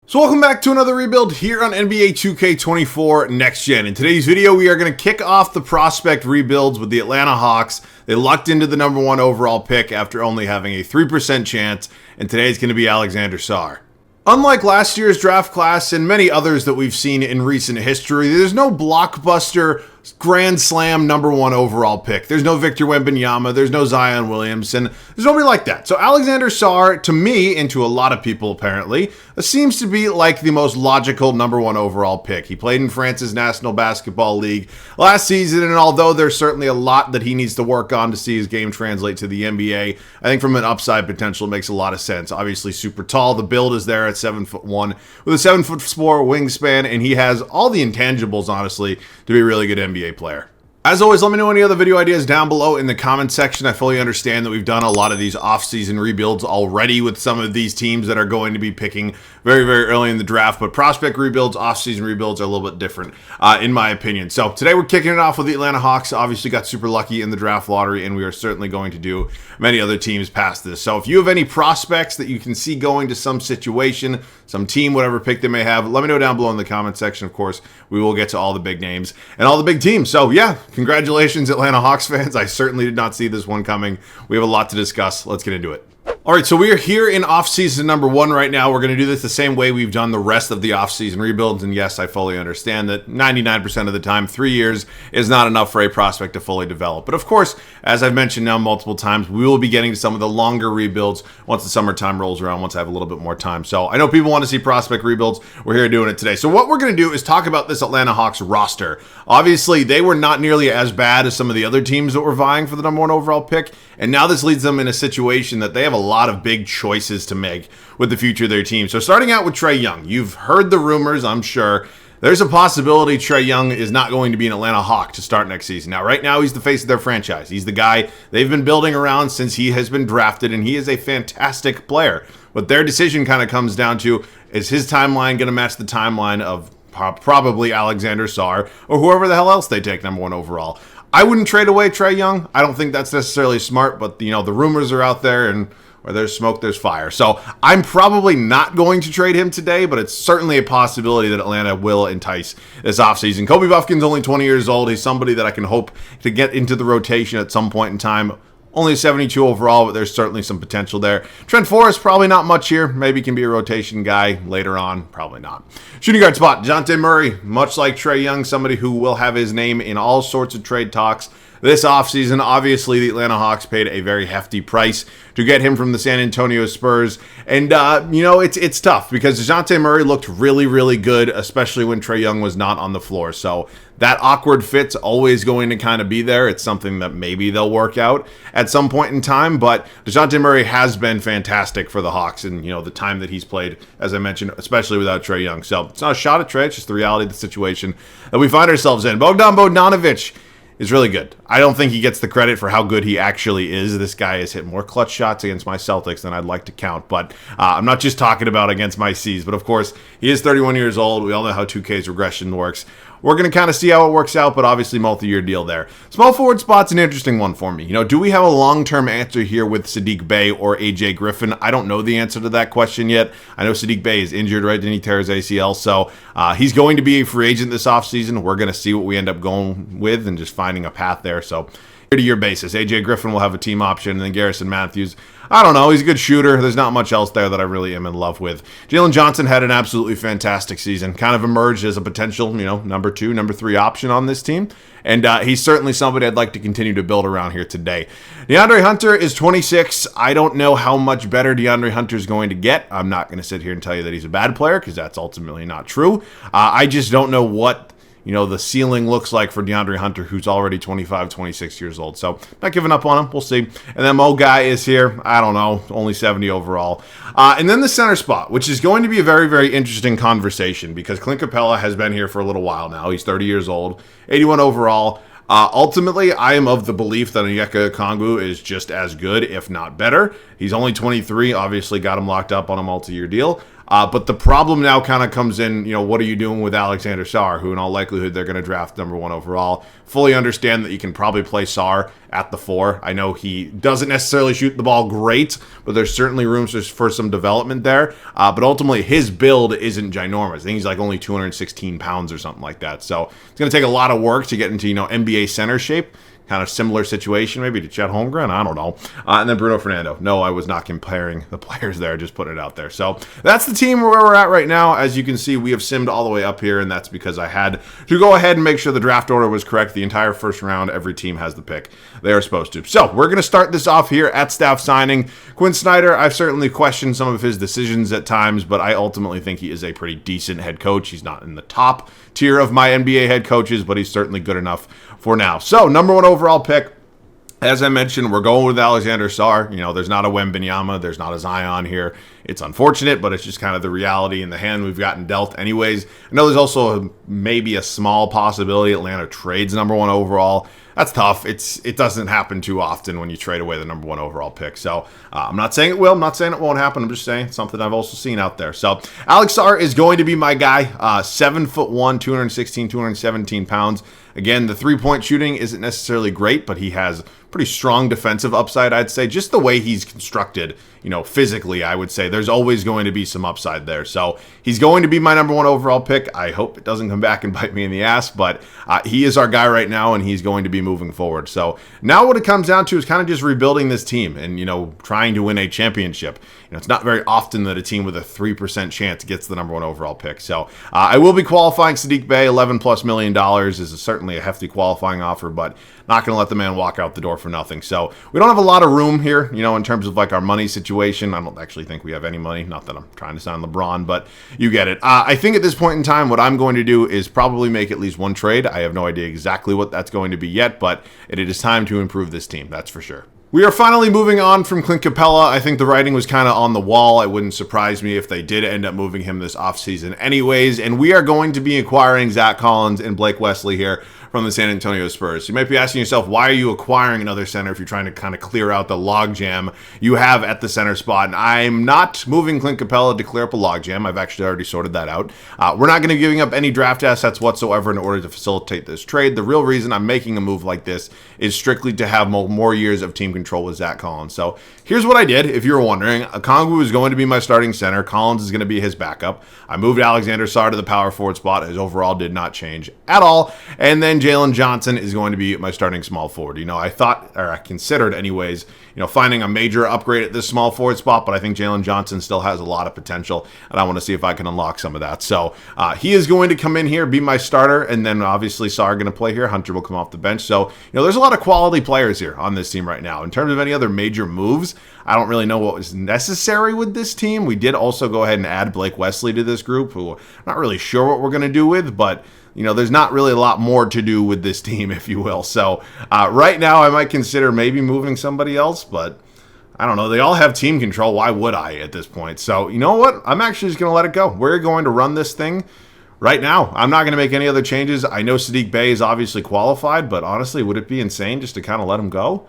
So welcome back to another rebuild here on NBA 2K24 Next Gen. In today's video, we are going to kick off the prospect rebuilds with the Atlanta Hawks. They lucked into the number 1 overall pick after only having a 3% chance, and today's going to be Alexandre Sarr. Unlike last year's draft class and many others that we've seen in recent history, there's no blockbuster grand slam number 1 overall pick. There's no Victor Wembanyama, there's no Zion Williamson, there's nobody like that. So Alexandre Sarr, to me, and to a lot of people apparently, seems to be like the most logical number 1 overall pick. He played in France's National Basketball League last season, and although there's certainly a lot that he needs to work on to see his game translate to the NBA, I think from an upside potential it makes a lot of sense. Obviously super tall, the build is there at 7'1", with a 7'4" wingspan, and he has all the intangibles, honestly, to be a really good NBA player. As always, let me know any other video ideas down below in the comment section. I fully understand that we've done a lot of these off-season rebuilds already with some of these teams that are going to be picking very, very early in the draft, but prospect rebuilds, off-season rebuilds are a little bit different, in my opinion. So today we're kicking it off with the Atlanta Hawks. Obviously got super lucky in the draft lottery, and we are certainly going to do many other teams past this. So if you have any prospects that you can see going to some situation, some team, whatever pick they may have, let me know down below in the comment section. Of course, we will get to all the big names and all the big teams. So yeah, congratulations, Atlanta Hawks fans. I certainly did not see this one coming. We have a lot to discuss. Let's get into it. All right, so we are here in off-season number 1 right now. We're going to do this the same way we've done the rest of the off-season rebuilds. And yes, I fully understand that 99% of the time, 3 years is not enough for a prospect to fully develop. But of course, as I've mentioned now multiple times, we will be getting to some of the longer rebuilds once the summertime rolls around, once I have a little bit more time. So I know people want to see prospect rebuilds. We're here doing it today. So what we're going to do is talk about this Atlanta Hawks roster. Obviously, they were not nearly as bad as some of the other teams that were vying for the number 1 overall pick. And now this leads them in a situation that they have a lot of big choices to make with the future of their team. So starting out with Trae Young, you've heard the rumors, I'm sure. There's a possibility Trae Young is not going to be an Atlanta Hawk to start next season. Now, right now, he's the face of their franchise. He's the guy they've been building around since he has been drafted, and he is a fantastic player. But their decision kind of comes down to, is his timeline going to match the timeline of probably Alexandre Sarr or whoever the hell else they take number 1 overall? I wouldn't trade away Trae Young. I don't think that's necessarily smart, but the rumors are out there, and where there's smoke, there's fire. So I'm probably not going to trade him today, but it's certainly a possibility that Atlanta will entice this offseason. Kobe Buffkin's only 20 years old. He's somebody that I can hope to get into the rotation at some point in time. Only 72 overall, but there's certainly some potential there. Trent Forrest, probably not much here. Maybe can be a rotation guy later on. Probably not. Shooting guard spot, DeJounte Murray. Much like Trae Young, somebody who will have his name in all sorts of trade talks this offseason. Obviously, the Atlanta Hawks paid a very hefty price to get him from the San Antonio Spurs. And, it's tough because DeJounte Murray looked really, really good, especially when Trae Young was not on the floor. So that awkward fit's always going to kind of be there. It's something that maybe they'll work out at some point in time. But DeJounte Murray has been fantastic for the Hawks and, the time that he's played, as I mentioned, especially without Trae Young. So it's not a shot at Trae. It's just the reality of the situation that we find ourselves in. Bogdan Bogdanovic is really good. I don't think he gets the credit for how good he actually is. This guy has hit more clutch shots against my Celtics than I'd like to count, but I'm not just talking about against my C's, but of course, he is 31 years old. We all know how 2K's regression works. We're going to kind of see how it works out, but obviously multi-year deal there. Small forward spot's an interesting one for me. Do we have a long-term answer here with Saddiq Bey or AJ Griffin? I don't know the answer to that question yet. I know Saddiq Bey is injured, right? Didn't he tear his ACL? So he's going to be a free agent this offseason. We're going to see what we end up going with and just finding a path there. So year-to-year basis, AJ Griffin will have a team option, and then Garrison Matthews, I don't know. He's a good shooter. There's not much else there that I really am in love with. Jalen Johnson had an absolutely fantastic season. Kind of emerged as a potential, number 2, number 3 option on this team. And he's certainly somebody I'd like to continue to build around here today. DeAndre Hunter is 26. I don't know how much better DeAndre Hunter is going to get. I'm not going to sit here and tell you that he's a bad player because that's ultimately not true. I just don't know what the ceiling looks like for DeAndre Hunter, who's already 25, 26 years old. So not giving up on him. We'll see. And then Mo Guy is here. I don't know. Only 70 overall. And then the center spot, which is going to be a very, very interesting conversation because Clint Capella has been here for a little while now. He's 30 years old, 81 overall. Ultimately, I am of the belief that Onyeka Okongwu is just as good, if not better. He's only 23. Obviously, got him locked up on a multi-year deal. But the problem now kind of comes in, what are you doing with Alexandre Sarr, who in all likelihood they're going to draft number 1 overall. Fully understand that you can probably play Sarr at the 4. I know he doesn't necessarily shoot the ball great, but there's certainly room for some development there. But ultimately, his build isn't ginormous. I think he's like only 216 pounds or something like that. So it's going to take a lot of work to get into, NBA center shape. Kind of similar situation maybe to Chet Holmgren, I don't know. And then Bruno Fernando. No, I was not comparing the players there, just putting it out there. So that's the team where we're at right now. As you can see, we have simmed all the way up here, and that's because I had to go ahead and make sure the draft order was correct. The entire first round, every team has the pick they are supposed to. So we're going to start this off here at staff signing. Quinn Snyder, I've certainly questioned some of his decisions at times, but I ultimately think he is a pretty decent head coach. He's not in the top tier of my NBA head coaches, but he's certainly good enough for now. So number 1 overall pick, as I mentioned, we're going with Alexandre Sarr. There's not a Wembanyama, there's not a Zion here. It's unfortunate, but it's just kind of the reality and the hand we've gotten dealt anyways. I know there's also maybe a small possibility Atlanta trades number 1 overall. That's tough. It doesn't happen too often when you trade away the number 1 overall pick. So I'm not saying it will. I'm not saying it won't happen. I'm just saying it's something I've also seen out there. So Alex Sarr is going to be my guy. 7'1", 216, 217 pounds. Again, the three-point shooting isn't necessarily great, but he has pretty strong defensive upside, I'd say. Just the way he's constructed, physically, I would say there's always going to be some upside there. So he's going to be my number 1 overall pick. I hope it doesn't come back and bite me in the ass, but he is our guy right now, and he's going to be moving forward. So now what it comes down to is kind of just rebuilding this team and, trying to win a championship. It's not very often that a team with a 3% chance gets the number 1 overall pick. So I will be qualifying Saddiq Bey. $11+ million is certainly a hefty qualifying offer, but not going to let the man walk out the door for nothing. So we don't have a lot of room here, in terms of like our money situation. I don't actually think we have any money. Not that I'm trying to sign LeBron, but you get it. I think at this point in time, what I'm going to do is probably make at least one trade. I have no idea exactly what that's going to be yet, but it is time to improve this team. That's for sure. We are finally moving on from Clint Capella. I think the writing was kind of on the wall. It wouldn't surprise me if they did end up moving him this offseason anyways. And we are going to be acquiring Zach Collins and Blake Wesley here from the San Antonio Spurs. You might be asking yourself, why are you acquiring another center if you're trying to kind of clear out the logjam you have at the center spot? And I'm not moving Clint Capella to clear up a logjam. I've actually already sorted that out. We're not going to be giving up any draft assets whatsoever in order to facilitate this trade. The real reason I'm making a move like this is strictly to have more years of team control with Zach Collins. So here's what I did, if you were wondering. Okongwu is going to be my starting center. Collins is going to be his backup. I moved Alexandre Sarr to the power forward spot. His overall did not change at all. And then Jalen Johnson is going to be my starting small forward. I considered anyways, finding a major upgrade at this small forward spot, but I think Jalen Johnson still has a lot of potential, and I want to see if I can unlock some of that. So he is going to come in here, be my starter, and then obviously Sarr going to play here. Hunter will come off the bench. So, there's a lot of quality players here on this team right now. In terms of any other major moves, I don't really know what was necessary with this team. We did also go ahead and add Blake Wesley to this group, who I'm not really sure what we're going to do with, but there's not really a lot more to do with this team, if you will. So right now I might consider maybe moving somebody else, but I don't know. They all have team control. Why would I at this point? So you know what? I'm actually just going to let it go. We're going to run this thing right now. I'm not going to make any other changes. I know Saddiq Bey is obviously qualified, but honestly, would it be insane just to kind of let him go?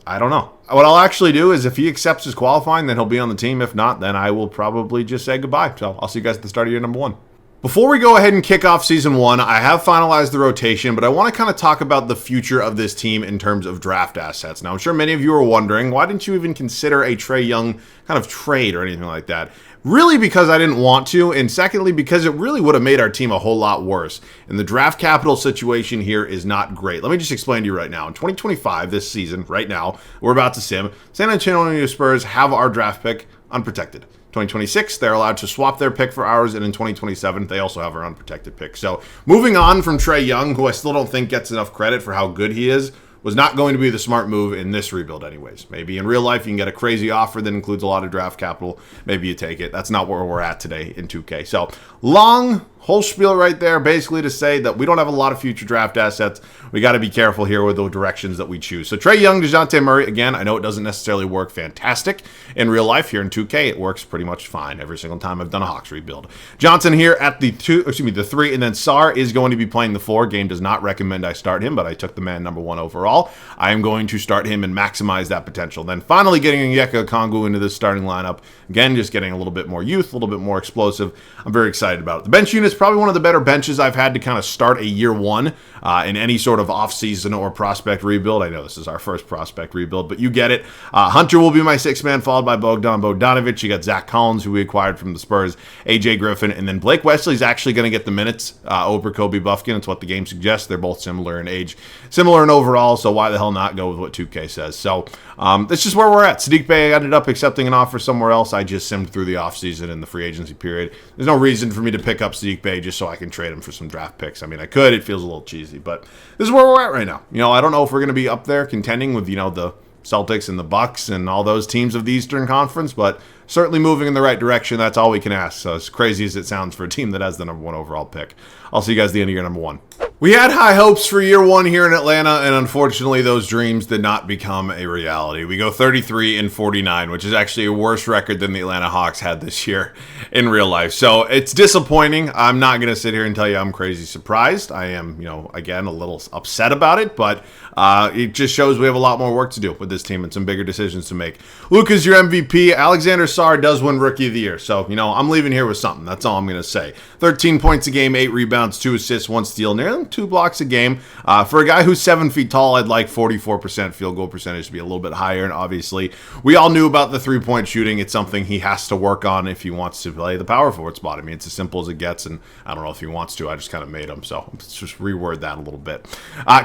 I don't know. What I'll actually do is if he accepts his qualifying, then he'll be on the team. If not, then I will probably just say goodbye. So I'll see you guys at the start of year number 1. Before we go ahead and kick off season 1, I have finalized the rotation, but I want to kind of talk about the future of this team in terms of draft assets. Now, I'm sure many of you are wondering, why didn't you even consider a Trae Young kind of trade or anything like that? Really because I didn't want to, and secondly because it really would have made our team a whole lot worse. And the draft capital situation here is not great. Let me just explain to you right now. In 2025, this season, right now, we're about to sim, San Antonio Spurs have our draft pick unprotected. 2026, they're allowed to swap their pick for ours, and in 2027, they also have our unprotected pick. So moving on from Trae Young, who I still don't think gets enough credit for how good he is, was not going to be the smart move in this rebuild anyways. Maybe in real life you can get a crazy offer that includes a lot of draft capital. Maybe you take it. That's not where we're at today in 2K. So long whole spiel right there, basically to say that we don't have a lot of future draft assets. We got to be careful here with the directions that we choose. So Trae Young, DeJounte Murray, again, I know it doesn't necessarily work fantastic in real life. Here in 2K, it works pretty much fine every single time I've done a Hawks rebuild. Johnson here at the 3, and then Sarr is going to be playing the 4. Game does not recommend I start him, but I took the man number 1 overall. I am going to start him and maximize that potential. Then finally getting Onyeka Okongwu into this starting lineup. Again, just getting a little bit more youth, a little bit more explosive. I'm very excited about it. The bench unit is probably one of the better benches I've had to kind of start a year 1 in any sort of offseason or prospect rebuild. I know this is our first prospect rebuild, but you get it. Hunter will be my 6th man, followed by Bogdan Bogdanovic. You got Zach Collins, who we acquired from the Spurs, AJ Griffin, and then Blake Wesley's actually going to get the minutes over Kobe Buffkin. It's what the game suggests. They're both similar in age, similar in overall, so why the hell not go with what 2K says? So that's just where we're at. Sadiq Bey ended up accepting an offer somewhere else. I just simmed through the offseason and the free agency period. There's no reason for me to pick up Sadiq Bey just so I can trade him for some draft picks. I mean, I could. It feels a little cheesy, but this is where we're at right now. I don't know if we're going to be up there contending with, the Celtics and the Bucks and all those teams of the Eastern Conference, but certainly moving in the right direction. That's all we can ask. So as crazy as it sounds for a team that has the number 1 overall pick. I'll see you guys at the end of year number 1. We had high hopes for year 1 here in Atlanta, and unfortunately those dreams did not become a reality. We go 33-49, which is actually a worse record than the Atlanta Hawks had this year in real life. So it's disappointing. I'm not going to sit here and tell you I'm crazy surprised. I am, again, a little upset about it, but it just shows we have a lot more work to do with this team and some bigger decisions to make. Luka's your MVP. Alexandre Sarr does win Rookie of the Year. So, I'm leaving here with something. That's all I'm going to say. 13 points a game, 8 rebounds, 2 assists, 1 steal, nearly 2 blocks a game. For a guy who's 7 feet tall, I'd like 44% field goal percentage to be a little bit higher. And obviously, we all knew about the 3-point shooting. It's something he has to work on if he wants to play the power forward spot. I mean, it's as simple as it gets, and I don't know if he wants to. I just kind of made him. So let's just reword that a little bit.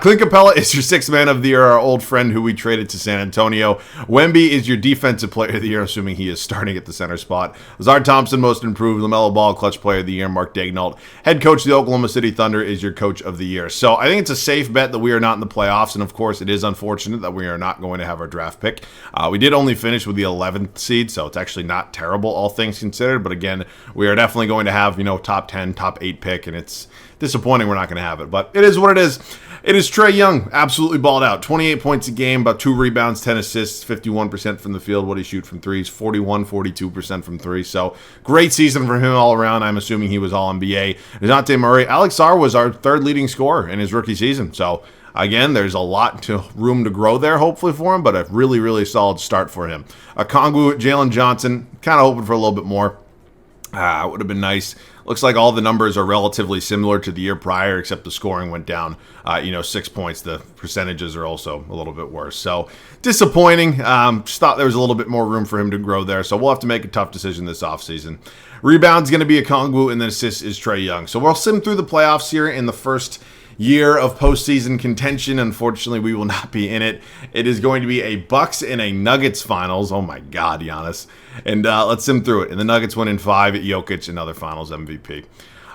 Clint Capella is your 6th man of the year, our old friend who we traded to San Antonio. Wemby is your defensive player of the year, assuming he is starting at the center spot. Lazard Thompson, most improved. LaMelo Ball, clutch player of the year. Mark Daignault, head coach of the Oklahoma City Thunder, is your coach of the year. So I think it's a safe bet that we are not in the playoffs, and of course it is unfortunate that we are not going to have our draft pick. We did only finish with the 11th seed, so it's actually not terrible, all things considered, but again, we are definitely going to have, top 10, top 8 pick, and it's disappointing we're not going to have it, but it is what it is. It is Trae Young, absolutely balled out. 28 points a game, about 2 rebounds, 10 assists, 51% from the field. What he shoot from threes, 42% from 3. So great season for him all around. I'm assuming he was all NBA. DeJounte Murray, Alex Sarr was our 3rd leading scorer in his rookie season. So again, there's a lot to room to grow there, hopefully for him, but a really, really solid start for him. Okongwu, Jalen Johnson, kind of hoping for a little bit more. It would have been nice. Looks like all the numbers are relatively similar to the year prior, except the scoring went down, 6 points. The percentages are also a little bit worse. So disappointing. Just thought there was a little bit more room for him to grow there. So we'll have to make a tough decision this offseason. Rebound's going to be Okongwu, and then assists is Trae Young. So we'll sim through the playoffs here in the first year of postseason contention. Unfortunately, we will not be in it. It is going to be a Bucks and a Nuggets finals. Oh my God, Giannis. And let's sim through it. And the Nuggets win in 5 at Jokic, another finals MVP.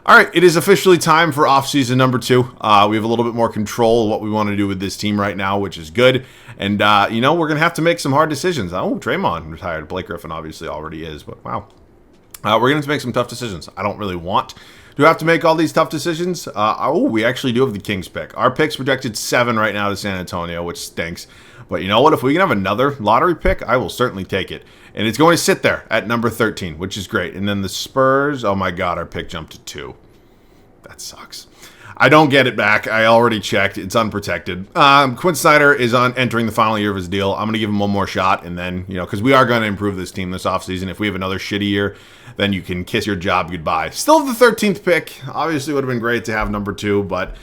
All right, it is officially time for offseason number 2. We have a little bit more control of what we want to do with this team right now, which is good. And, we're going to have to make some hard decisions. Oh, Draymond retired. Blake Griffin obviously already is, but wow. We're going to have to make some tough decisions. I don't really want to have to make all these tough decisions. We actually do have the Kings pick. Our pick's projected 7 right now to San Antonio, which stinks. But you know what? If we can have another lottery pick, I will certainly take it. And it's going to sit there at number 13, which is great. And then the Spurs, oh my God, our pick jumped to 2. That sucks. I don't get it back. I already checked. It's unprotected. Quinn Snyder is entering the final year of his deal. I'm going to give him one more shot, and then, because we are going to improve this team this offseason. If we have another shitty year, then you can kiss your job goodbye. Still have the 13th pick. Obviously, it would have been great to have number 2, but,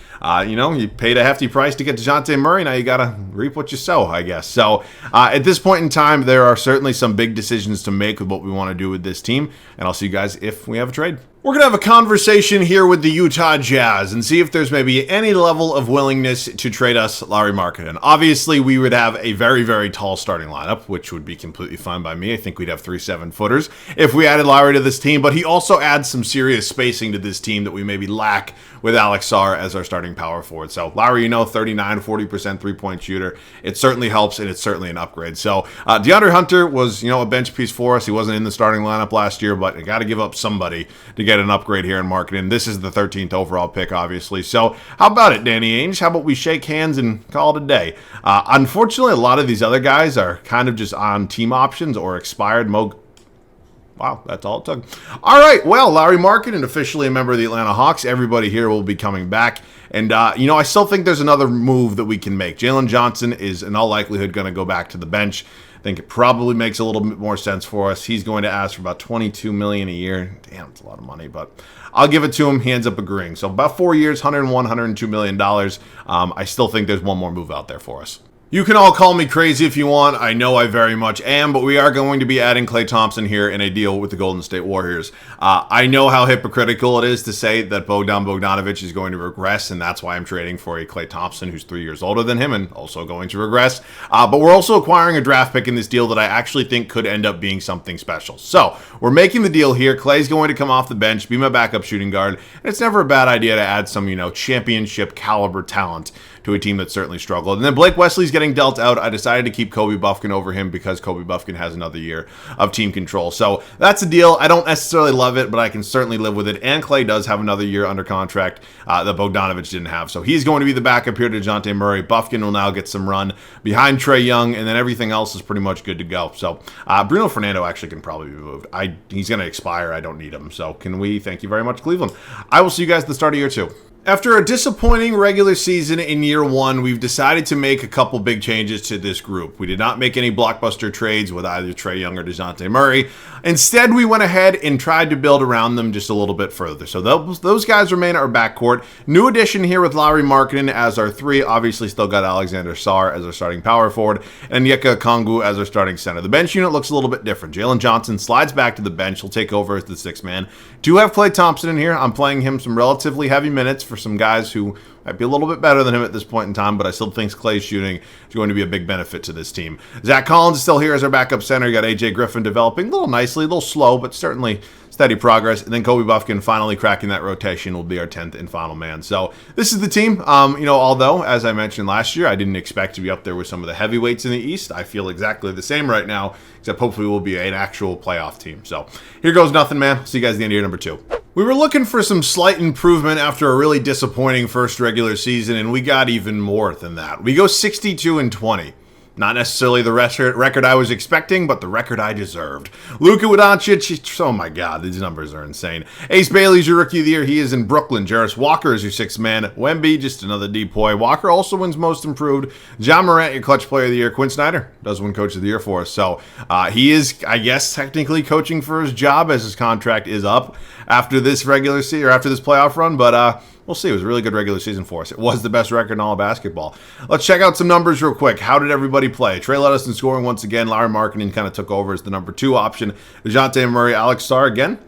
you paid a hefty price to get DeJounte Murray. Now you got to reap what you sow, I guess. So, at this point in time, there are certainly some big decisions to make with what we want to do with this team, and I'll see you guys if we have a trade. We're going to have a conversation here with the Utah Jazz and see if there's maybe any level of willingness to trade us Lauri Markkanen. Obviously, we would have a very, very tall starting lineup, which would be completely fine by me. I think we'd have 3 7-footers if we added Lauri to this team, but he also adds some serious spacing to this team that we maybe lack with Alex Sarr as our starting power forward. So Lauri, 39, 40% three-point shooter. It certainly helps, and it's certainly an upgrade. So DeAndre Hunter was, a bench piece for us. He wasn't in the starting lineup last year, but I got to give up somebody to get get an upgrade here in marketing. This is the 13th overall pick, obviously. So how about it, Danny Ainge? How about we shake hands and call it a day? Unfortunately, a lot of these other guys are kind of just on team options or expired. Wow, that's all it took. All right, well, Larry Markkinen, officially a member of the Atlanta Hawks. Everybody here will be coming back. And, I still think there's another move that we can make. Jalen Johnson is in all likelihood going to go back to the bench. I think it probably makes a little bit more sense for us. He's going to ask for about $22 million a year. Damn, it's a lot of money, but I'll give it to him. He ends up agreeing. So about 4 years, $101, $102 million. I still think there's one more move out there for us. You can all call me crazy if you want. I know I very much am, but we are going to be adding Klay Thompson here in a deal with the Golden State Warriors. I know how hypocritical it is to say that Bogdan Bogdanovic is going to regress, and that's why I'm trading for a Klay Thompson who's 3 years older than him and also going to regress. But we're also acquiring a draft pick in this deal that I actually think could end up being something special. So we're making the deal here. Klay's going to come off the bench, be my backup shooting guard, and it's never a bad idea to add some, championship caliber talent to a team that certainly struggled. And then Blake Wesley's getting dealt out. I decided to keep Kobe Buffkin over him because Kobe Buffkin has another year of team control. So that's a deal. I don't necessarily love it, but I can certainly live with it. And Klay does have another year under contract that Bogdanovic didn't have. So he's going to be the backup here to DeJounte Murray. Buffkin will now get some run behind Trae Young, and then everything else is pretty much good to go. So Bruno Fernando actually can probably be moved. He's going to expire. I don't need him. So can we? Thank you very much, Cleveland. I will see you guys at the start of year 2. After a disappointing regular season in year 1, we've decided to make a couple big changes to this group. We did not make any blockbuster trades with either Trae Young or DeJounte Murray. Instead, we went ahead and tried to build around them just a little bit further. So those guys remain our backcourt. New addition here with Larry Markkinen as our 3. Obviously, still got Alexandre Sarr as our starting power forward and Onyeka Okongwu as our starting center. The bench unit looks a little bit different. Jalen Johnson slides back to the bench. He'll take over as the 6th man. Do have Klay Thompson in here. I'm playing him some relatively heavy minutes for some guys who might be a little bit better than him at this point in time, but I still think Klay's shooting is going to be a big benefit to this team. Zach Collins is still here as our backup center. You got A.J. Griffin developing a little nicely, a little slow, but certainly steady progress. And then Kobe Buffkin finally cracking that rotation will be our 10th and final man. So this is the team. Although, as I mentioned last year, I didn't expect to be up there with some of the heavyweights in the East. I feel exactly the same right now, except hopefully we'll be an actual playoff team. So here goes nothing, man. See you guys at the end of year number 2. We were looking for some slight improvement after a really disappointing first regular season, and we got even more than that. We go 62-20. Not necessarily the record I was expecting, but the record I deserved. Luka Doncic, oh my God, these numbers are insane. Ace Bailey's your rookie of the year. He is in Brooklyn. Jarris Walker is your 6th man. Wemby, just another depoy. Walker also wins most improved. John Morant, your clutch player of the year. Quinn Snyder does win coach of the year for us. So he is, I guess, technically coaching for his job as his contract is up after this regular season or after this playoff run, but we'll see. It was a really good regular season for us. It was the best record in all of basketball. Let's check out some numbers real quick. How did everybody play? Trey Letterson scoring once again. Larry Markkinen kind of took over as the number 2 option. DeJounte Murray, Alex Sarr again.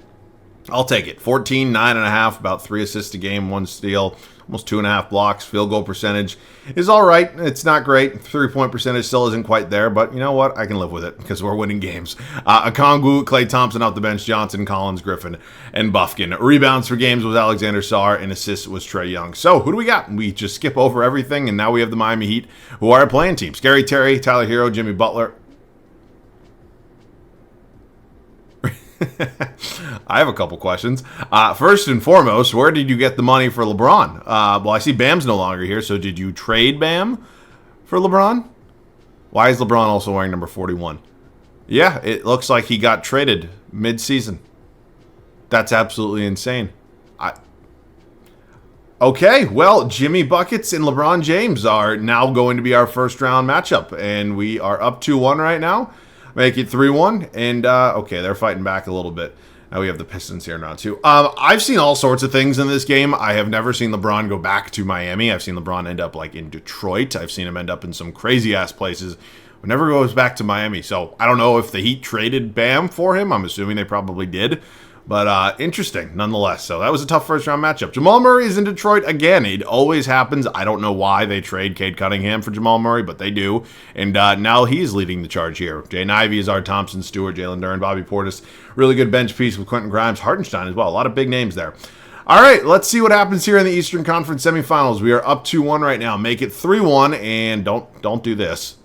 I'll take it. 14, 9.5, about 3 assists a game, 1 steal, almost 2.5 blocks. Field goal percentage is all right. It's not great. 3-point percentage still isn't quite there, but you know what? I can live with it because we're winning games. Okongwu, Klay Thompson off the bench, Johnson, Collins, Griffin, and Buffkin. Rebounds for games was Alexandre Sarr, and assists was Trae Young. So who do we got? We just skip over everything, and now we have the Miami Heat, who are our playing team. Scary Terry, Tyler Hero, Jimmy Butler. I have a couple questions. First and foremost, where did you get the money for LeBron? Well, I see Bam's no longer here, so did you trade Bam for LeBron? Why is LeBron also wearing number 41? Yeah, it looks like he got traded mid-season. That's absolutely insane. Okay, well, Jimmy Buckets and LeBron James are now going to be our first-round matchup, and we are up 2-1 right now. Make it 3-1, and okay, they're fighting back a little bit. Now we have the Pistons here now, too. I've seen all sorts of things in this game. I have never seen LeBron go back to Miami. I've seen LeBron end up, like, in Detroit. I've seen him end up in some crazy-ass places. But never goes back to Miami. So I don't know if the Heat traded Bam for him. I'm assuming they probably did. But interesting, nonetheless. So that was a tough first-round matchup. Jamal Murray is in Detroit again. It always happens. I don't know why they trade Cade Cunningham for Jamal Murray, but they do. And now he's leading the charge here. Jaden Ivey is our Thompson, Stewart, Jalen Duren, Bobby Portis. Really good bench piece with Quentin Grimes, Hartenstein as well. A lot of big names there. All right, let's see what happens here in the Eastern Conference semifinals. We are up 2-1 right now. Make it 3-1, and don't do this.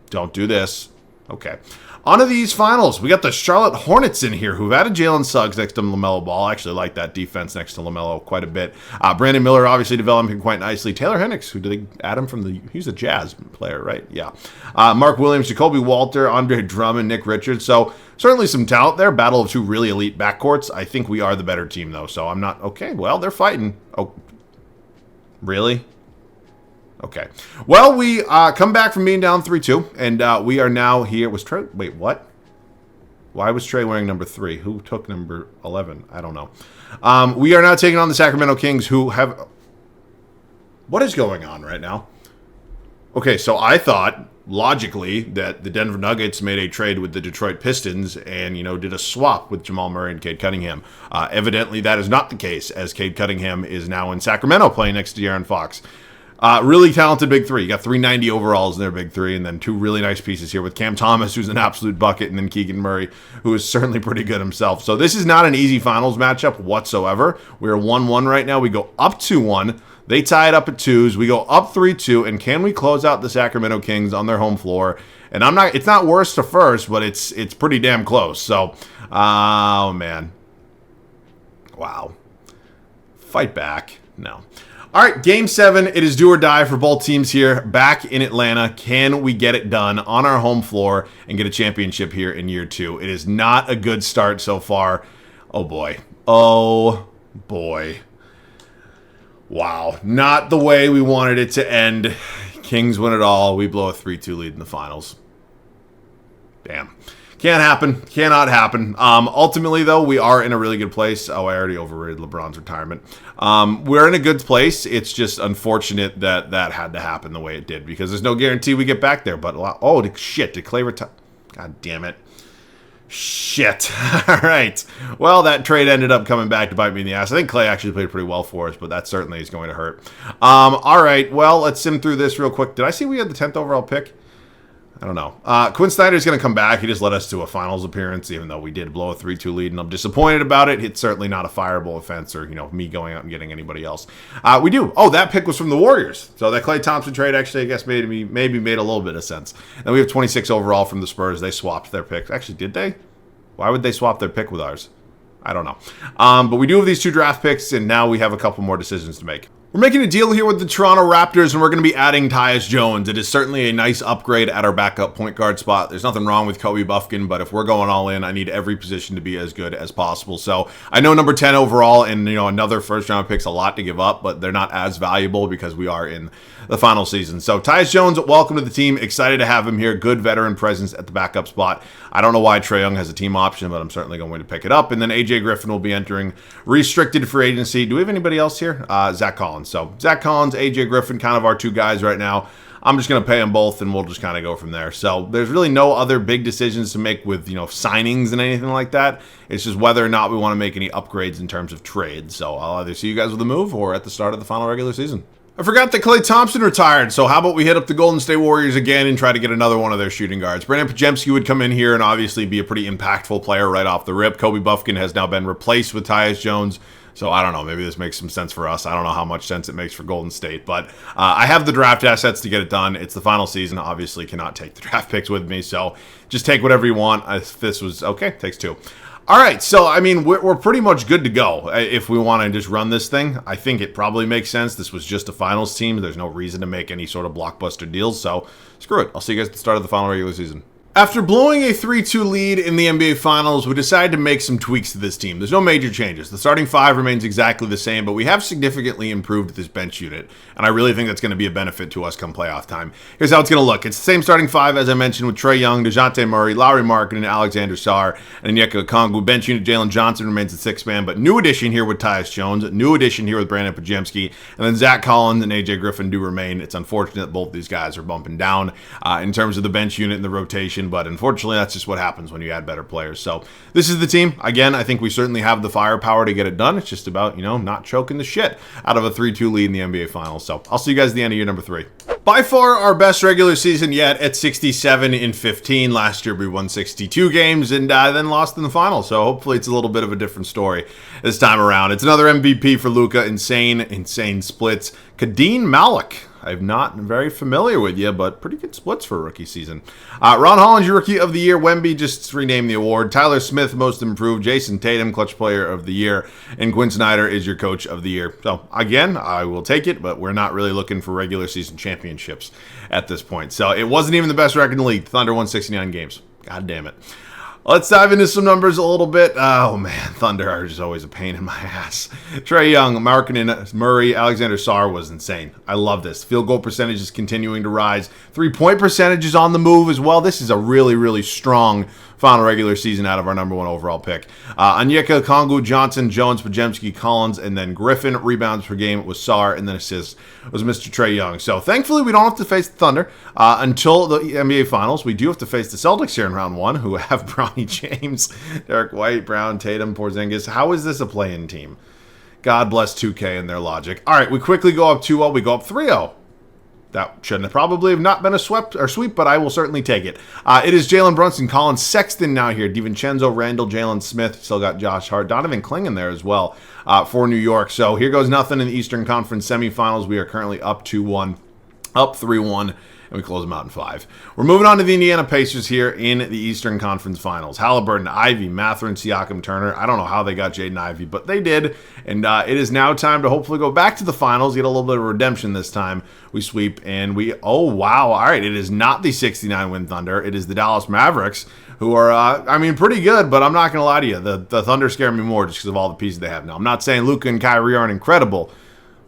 Don't do this. Okay. On to these finals. We got the Charlotte Hornets in here, who've added Jalen Suggs next to LaMelo Ball. I actually like that defense next to LaMelo quite a bit. Brandon Miller obviously developing quite nicely. Taylor Hendricks, who did they add him from he's a Jazz player, right? Yeah. Mark Williams, Jacoby Walter, Andre Drummond, Nick Richards. So certainly some talent there. Battle of two really elite backcourts. I think we are the better team, though. So I'm not, okay, well, they're fighting. Oh, really? Okay. Well, we come back from being down 3-2, and we are now here. Was Trey? Wait, what? Why was Trey wearing number 3? Who took number 11? I don't know. We are now taking on the Sacramento Kings, who have... What is going on right now? Okay, so I thought, logically, that the Denver Nuggets made a trade with the Detroit Pistons and, you know, did a swap with Jamal Murray and Cade Cunningham. Evidently, that is not the case, as Cade Cunningham is now in Sacramento playing next to De'Aaron Fox. Really talented big three. You got 390 overalls in their big three, and then two really nice pieces here with Cam Thomas, who's an absolute bucket, and then Keegan Murray, who is certainly pretty good himself. So this is not an easy finals matchup whatsoever. We're 1-1 right now. We go up 2-1. They tie it up at 2s. We go up 3-2, and can we close out the Sacramento Kings on their home floor? And it's not worst to first, but it's pretty damn close. So, oh man, wow, fight back. No. All right, Game 7, it is do or die for both teams here back in Atlanta. Can we get it done on our home floor and get a championship here in year 2? It is not a good start so far. Oh, boy. Oh, boy. Wow. Not the way we wanted it to end. Kings win it all. We blow a 3-2 lead in the finals. Damn. Can't happen. Cannot happen. Ultimately, though, we are in a really good place. Oh, I already overrated LeBron's retirement. We're in a good place. It's just unfortunate that that had to happen the way it did because there's no guarantee we get back there. But, oh, shit. Did Clay retire? God damn it. Shit. All right. Well, that trade ended up coming back to bite me in the ass. I think Clay actually played pretty well for us, but that certainly is going to hurt. All right. Well, let's sim through this real quick. Did I see we had the 10th overall pick? I don't know. Quinn Snyder's going to come back. He just led us to a finals appearance, even though we did blow a 3-2 lead, and I'm disappointed about it. It's certainly not a fireable offense or, you know, me going out and getting anybody else. We do. Oh, that pick was from the Warriors. So that Klay Thompson trade actually, I guess, maybe made a little bit of sense. And we have 26 overall from the Spurs. They swapped their picks. Actually, did they? Why would they swap their pick with ours? I don't know. But we do have these 2 draft picks, and now we have a couple more decisions to make. We're making a deal here with the Toronto Raptors, and we're going to be adding Tyus Jones. It is certainly a nice upgrade at our backup point guard spot. There's nothing wrong with Kobe Buffkin, but if we're going all in, I need every position to be as good as possible. So I know number 10 overall and, you know, another first-round pick's a lot to give up, but they're not as valuable because we are in the final season. So Tyus Jones, welcome to the team. Excited to have him here. Good veteran presence at the backup spot. I don't know why Trae Young has a team option, but I'm certainly going to pick it up. And then AJ Griffin will be entering restricted free agency. Do we have anybody else here? Zach Collins. So Zach Collins, AJ Griffin, kind of our 2 guys right now. I'm just going to pay them both, and we'll just kind of go from there. So there's really no other big decisions to make with, you know, signings and anything like that. It's just whether or not we want to make any upgrades in terms of trades. So I'll either see you guys with a move or at the start of the final regular season. I forgot that Klay Thompson retired, so how about we hit up the Golden State Warriors again and try to get another one of their shooting guards. Brandon Podziemski would come in here and obviously be a pretty impactful player right off the rip. Kobe Buffkin has now been replaced with Tyus Jones, so I don't know. Maybe this makes some sense for us. I don't know how much sense it makes for Golden State, but I have the draft assets to get it done. It's the final season. Obviously cannot take the draft picks with me, so just take whatever you want. If this was, okay, takes 2. All right, so, I mean, we're pretty much good to go if we want to just run this thing. I think it probably makes sense. This was just a finals team. There's no reason to make any sort of blockbuster deals, so screw it. I'll see you guys at the start of the final regular season. After blowing a 3-2 lead in the NBA Finals, we decided to make some tweaks to this team. There's no major changes. The starting 5 remains exactly the same, but we have significantly improved this bench unit, and I really think that's going to be a benefit to us come playoff time. Here's how it's going to look. It's the same starting 5 as I mentioned with Trae Young, DeJounte Murray, Lauri Markkanen, and Alexandre Sarr, and Onyeka Okongwu. Bench unit Jalen Johnson remains the 6th man, but new addition here with Tyus Jones, new addition here with Brandon Podziemski, and then Zach Collins and AJ Griffin do remain. It's unfortunate that both these guys are bumping down in terms of the bench unit and the rotation, but unfortunately that's just what happens when you add better players. So this is the team. Again, I think we certainly have the firepower to get it done. It's just about, you know, not choking the shit out of a 3-2 lead in the NBA Finals. So I'll see you guys at the end of year number 3. By far our best regular season yet at 67-15. Last year we won 62 games and then lost in the final. So hopefully it's a little bit of a different story this time around. It's another MVP for Luka. Insane splits. Kadeem Malik. I'm not very familiar with you, but pretty good splits for a rookie season. Ron Holland, your Rookie of the Year. Wemby just renamed the award. Tyler Smith, Most Improved. Jason Tatum, Clutch Player of the Year. And Quinn Snyder is your Coach of the Year. So, again, I will take it, but we're not really looking for regular season championships at this point. So, it wasn't even the best record in the league. Thunder won 69 games. God damn it. Let's dive into some numbers a little bit. Oh, man, Thunder are just always a pain in my ass. Trae Young, Markkanen, Murray, Alexandre Sarr was insane. I love this. Field goal percentage is continuing to rise. Three-point percentage is on the move as well. This is a really, really strong final regular season out of our number 1 overall pick. Onyeka, Kongu, Johnson, Jones, Podziemski, Collins, and then Griffin. Rebounds per game was Sarr, and then assists was Mr. Trae Young. So thankfully, we don't have to face the Thunder until the NBA Finals. We do have to face the Celtics here in round 1, who have Bronny James, Derek White, Brown, Tatum, Porzingis. How is this a play-in team? God bless 2K and their logic. All right, we quickly go up 2-0. We go up 3-0. That shouldn't have probably have not been a sweep, but I will certainly take it. It is Jalen Brunson, Colin Sexton now here. DiVincenzo, Randall, Jalen Smith. Still got Josh Hart. Donovan Clingan there as well for New York. So here goes nothing in the Eastern Conference semifinals. We are currently up 2-1, up 3-1. And we close them out in 5. We're moving on to the Indiana Pacers here in the Eastern Conference Finals. Halliburton, Ivy, Mathurin, Siakam, Turner. I don't know how they got Jaden Ivey, but they did. And it is now time to hopefully go back to the finals, get a little bit of redemption this time. We sweep, and oh, wow. All right, it is not the 69-win Thunder. It is the Dallas Mavericks, who are, pretty good, but I'm not going to lie to you. The Thunder scare me more just because of all the pieces they have now. I'm not saying Luka and Kyrie aren't incredible,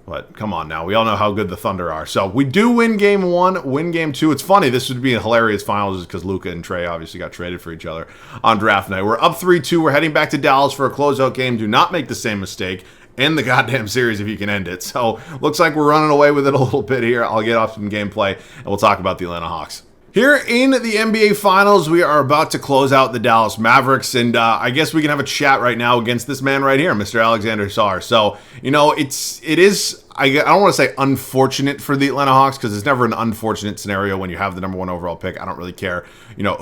but come on now. We all know how good the Thunder are. So we do win game 1, win game 2. It's funny. This would be a hilarious finals just because Luka and Trae obviously got traded for each other on draft night. We're up 3-2. We're heading back to Dallas for a closeout game. Do not make the same mistake. End the goddamn series if you can end it. So looks like we're running away with it a little bit here. I'll get off some gameplay and we'll talk about the Atlanta Hawks. Here in the NBA Finals, we are about to close out the Dallas Mavericks, and I guess we can have a chat right now against this man right here, Mr. Alexandre Sarr. So, it is, I don't want to say unfortunate for the Atlanta Hawks, because it's never an unfortunate scenario when you have the number 1 overall pick. I don't really care,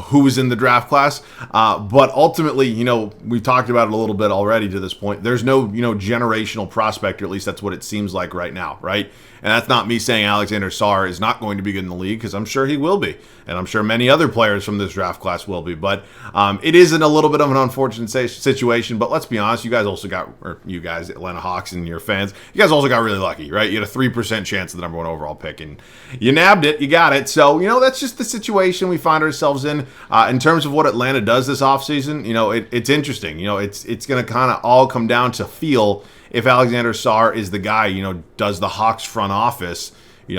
who's in the draft class. But ultimately, we've talked about it a little bit already to this point. There's no, generational prospect, or at least that's what it seems like right now, right? And that's not me saying Alexandre Sarr is not going to be good in the league, because I'm sure he will be. And I'm sure many other players from this draft class will be. But it isn't a little bit of an unfortunate situation. But let's be honest, you guys, Atlanta Hawks and your fans, you guys also got really lucky, right? You had a 3% chance of the number 1 overall pick. And you nabbed it. You got it. So, that's just the situation we find ourselves in. In terms of what Atlanta does this offseason, it's interesting. It's going to kind of all come down to feel if Alexandre Sarr is the guy. Does the Hawks front office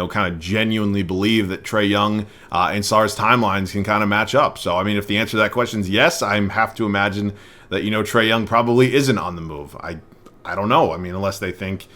kind of genuinely believe that Trae Young and Sarr's timelines can kind of match up? So, if the answer to that question is yes, I have to imagine that, Trae Young probably isn't on the move. I don't know. Unless they think,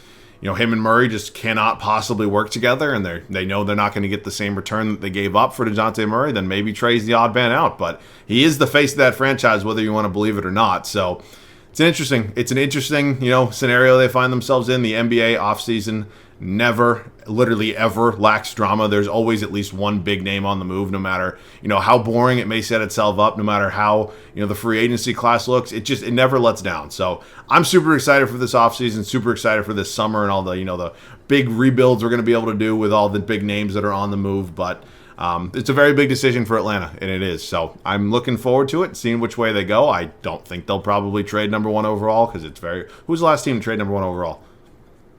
him and Murray just cannot possibly work together, and they know they're not going to get the same return that they gave up for DeJounte Murray, then maybe Trae's the odd man out. But he is the face of that franchise, whether you want to believe it or not. So it's an interesting, scenario they find themselves in. The NBA offseason never, literally ever lacks drama. There's always at least one big name on the move, no matter, how boring it may set itself up, no matter how, the free agency class looks. It never lets down. So I'm super excited for this offseason, super excited for this summer and all the, the big rebuilds we're going to be able to do with all the big names that are on the move. But it's a very big decision for Atlanta, and it is. So I'm looking forward to it, seeing which way they go. I don't think they'll probably trade number 1 overall, because who's the last team to trade number 1 overall?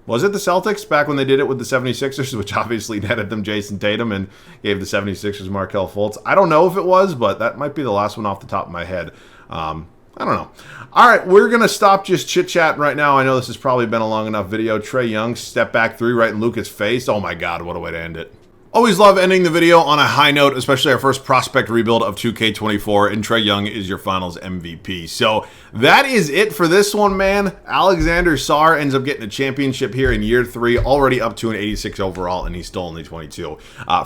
Was it the Celtics back when they did it with the 76ers, which obviously netted them Jason Tatum and gave the 76ers Markelle Fultz? I don't know if it was, but that might be the last one off the top of my head. I don't know. All right, we're going to stop just chit-chatting right now. I know this has probably been a long enough video. Trae Young, step back 3 right in Luka's face. Oh, my God, what a way to end it. Always love ending the video on a high note, especially our first prospect rebuild of 2K24, and Trae Young is your finals MVP. So that is it for this one, man. Alexandre Sarr ends up getting a championship here in year 3, already up to an 86 overall, and he's still only 22.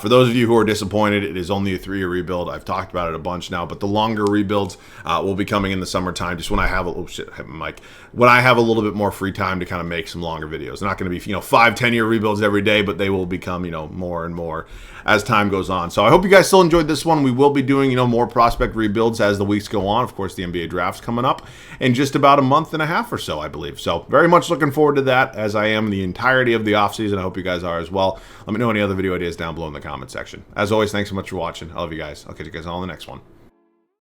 For those of you who are disappointed, it is only a 3-year rebuild. I've talked about it a bunch now, but the longer rebuilds will be coming in the summertime, just when I have when I have a little bit more free time to kind of make some longer videos. They're not going to be 5-10 year rebuilds every day, but they will become more and more more as time goes on. So I hope you guys still enjoyed this one. We will be doing, you know, more prospect rebuilds as the weeks go on. Of course, the NBA draft's coming up in just about a month and a half or so, I believe. So very much looking forward to that, as I am the entirety of the offseason. I hope you guys are as well. Let me know any other video ideas down below in the comment section. As always, thanks so much for watching. I love you guys. I'll catch you guys all in the next one.